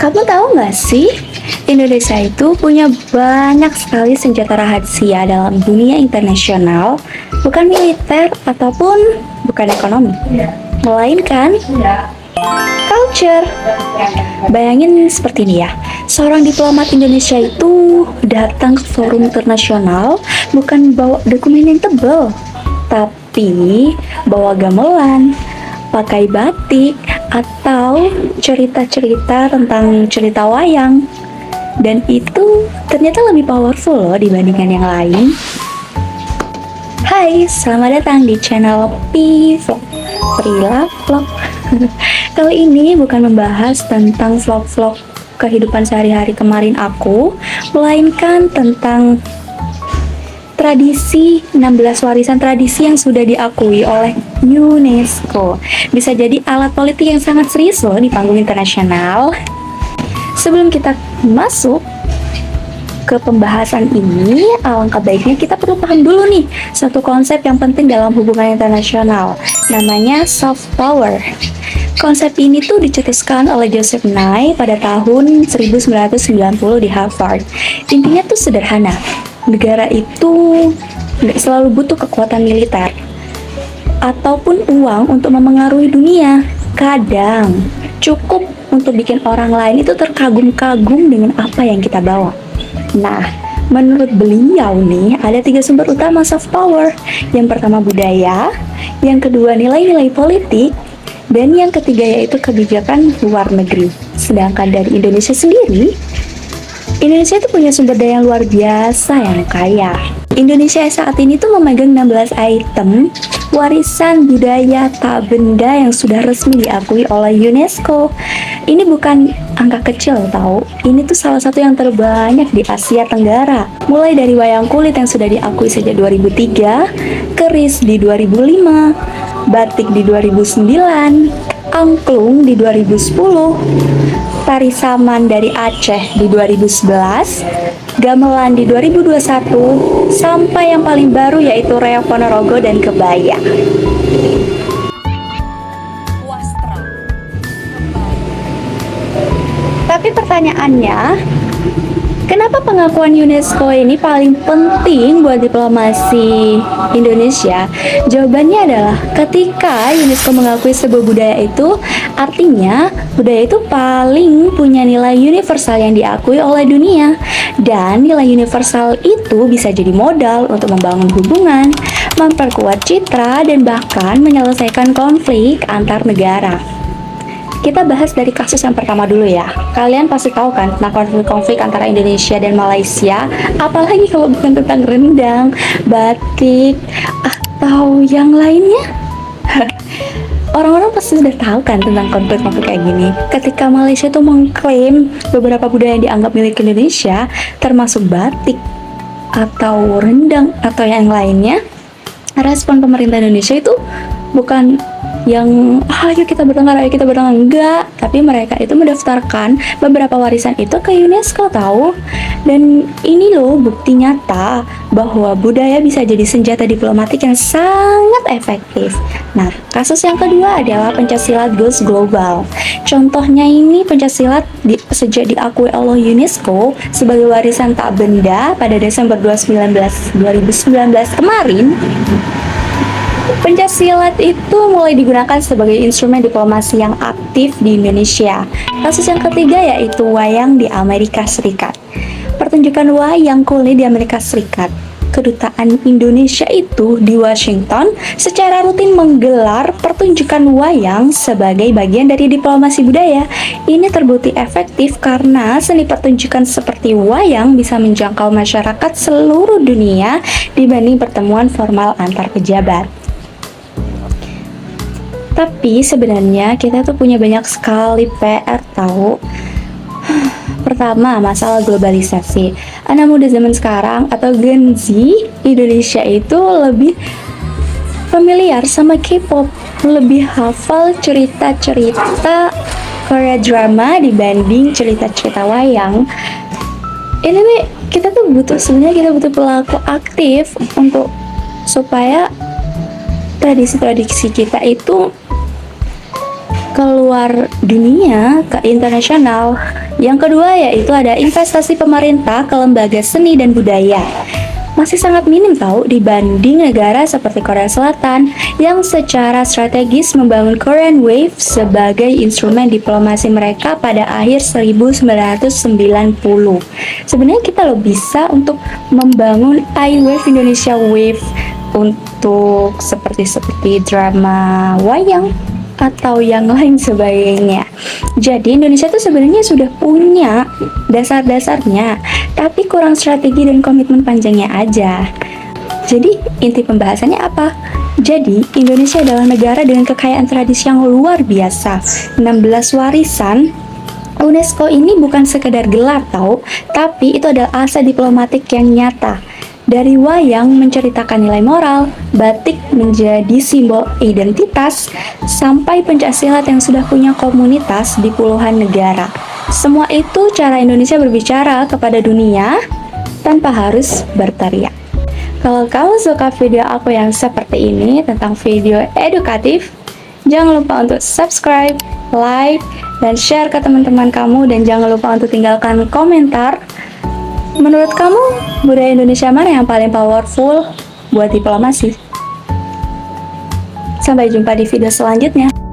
Kamu tahu nggak sih, Indonesia itu punya banyak sekali senjata rahasia dalam dunia internasional, bukan militer ataupun bukan ekonomi, melainkan culture. Bayangin seperti ini ya, seorang diplomat Indonesia itu datang ke forum internasional bukan bawa dokumen yang tebal, tapi bawa gamelan, pakai batik, atau cerita-cerita tentang cerita wayang. Dan itu ternyata lebih powerful loh dibandingkan yang lain. Hai, selamat datang di channel P-Vlog, Prila Vlog. Kali ini bukan membahas tentang vlog-vlog kehidupan sehari-hari kemarin aku, melainkan tentang tradisi 16 warisan tradisi yang sudah diakui oleh UNESCO. Bisa jadi alat politik yang sangat serius loh di panggung internasional. Sebelum kita masuk ke pembahasan ini, alangkah baiknya kita perlu paham dulu nih satu konsep yang penting dalam hubungan internasional, namanya soft power. Konsep ini tuh dicetuskan oleh Joseph Nye pada tahun 1990 di Harvard. Intinya tuh sederhana, negara itu nggak selalu butuh kekuatan militer ataupun uang untuk memengaruhi dunia. Kadang cukup untuk bikin orang lain itu terkagum-kagum dengan apa yang kita bawa. Nah, menurut beliau nih, ada 3 sumber utama soft power. Yang pertama budaya, yang kedua nilai-nilai politik, dan yang ketiga yaitu kebijakan luar negeri. Sedangkan dari Indonesia sendiri, Indonesia itu punya sumber daya yang luar biasa yang kaya. Indonesia saat ini tuh memegang 16 item warisan budaya tak benda yang sudah resmi diakui oleh UNESCO. Ini bukan angka kecil tahu. Ini tuh salah satu yang terbanyak di Asia Tenggara. Mulai dari wayang kulit yang sudah diakui sejak 2003, keris di 2005, batik di 2009, angklung di 2010, tari saman dari Aceh di 2011, gamelan di 2021, sampai yang paling baru yaitu reok Ponorogo dan kebaya. Tapi pertanyaannya, kenapa pengakuan UNESCO ini paling penting buat diplomasi Indonesia? Jawabannya adalah ketika UNESCO mengakui sebuah budaya itu, artinya budaya itu paling punya nilai universal yang diakui oleh dunia. Dan nilai universal itu bisa jadi modal untuk membangun hubungan, memperkuat citra, dan bahkan menyelesaikan konflik antar negara. Kita bahas dari kasus yang pertama dulu ya. Kalian pasti tahu kan tentang konflik-konflik antara Indonesia dan Malaysia. Apalagi kalau bukan tentang rendang, batik, atau yang lainnya. Orang-orang pasti sudah tahu kan tentang konflik-konflik kayak gini. Ketika Malaysia tuh mengklaim beberapa budaya yang dianggap milik Indonesia, termasuk batik atau rendang atau yang lainnya, respon pemerintah Indonesia itu bukan yang ayo kita bertengkar, enggak, tapi mereka itu mendaftarkan beberapa warisan itu ke UNESCO tahu. Dan ini loh bukti nyata bahwa budaya bisa jadi senjata diplomatik yang sangat efektif. Nah, kasus yang kedua adalah pencaksilat goes global. Contohnya ini pencaksilat sejak diakui oleh UNESCO sebagai warisan tak benda pada Desember 2019 kemarin. Pencaksilat itu mulai digunakan sebagai instrumen diplomasi yang aktif di Indonesia. Kasus yang ketiga yaitu wayang di Amerika Serikat. Pertunjukan wayang kulit di Amerika Serikat. Kedutaan Indonesia itu di Washington secara rutin menggelar pertunjukan wayang sebagai bagian dari diplomasi budaya. Ini terbukti efektif karena seni pertunjukan seperti wayang bisa menjangkau masyarakat seluruh dunia dibanding pertemuan formal antar pejabat. Tapi sebenarnya kita tuh punya banyak sekali PR tahu. Pertama, masalah globalisasi. Anak muda zaman sekarang atau Gen Z Indonesia itu lebih familiar sama K-pop, lebih hafal cerita-cerita Korea drama dibanding cerita-cerita wayang. Ini nih kita tuh sebenarnya butuh pelaku aktif untuk supaya tradisi-tradisi kita itu keluar dunia, ke internasional. Yang kedua yaitu ada investasi pemerintah ke lembaga seni dan budaya. Masih sangat minim tahu dibanding negara seperti Korea Selatan yang secara strategis membangun Korean Wave sebagai instrumen diplomasi mereka pada akhir 1990. Sebenarnya kita loh bisa untuk membangun I-Wave Indonesia Wave untuk seperti drama wayang atau yang lain sebagainya. Jadi Indonesia tuh sebenarnya sudah punya dasar-dasarnya, tapi kurang strategi dan komitmen panjangnya aja. Jadi inti pembahasannya apa? Jadi Indonesia adalah negara dengan kekayaan tradisi yang luar biasa. 16 warisan UNESCO ini bukan sekedar gelar tahu, tapi itu adalah aset diplomatik yang nyata. Dari wayang menceritakan nilai moral, batik menjadi simbol identitas, sampai pencaksilat yang sudah punya komunitas di puluhan negara. Semua itu cara Indonesia berbicara kepada dunia tanpa harus berteriak. Kalau kamu suka video aku yang seperti ini tentang video edukatif, jangan lupa untuk subscribe, like, dan share ke teman-teman kamu, dan jangan lupa untuk tinggalkan komentar. Menurut kamu, budaya Indonesia mana yang paling powerful buat diplomasi? Sampai jumpa di video selanjutnya.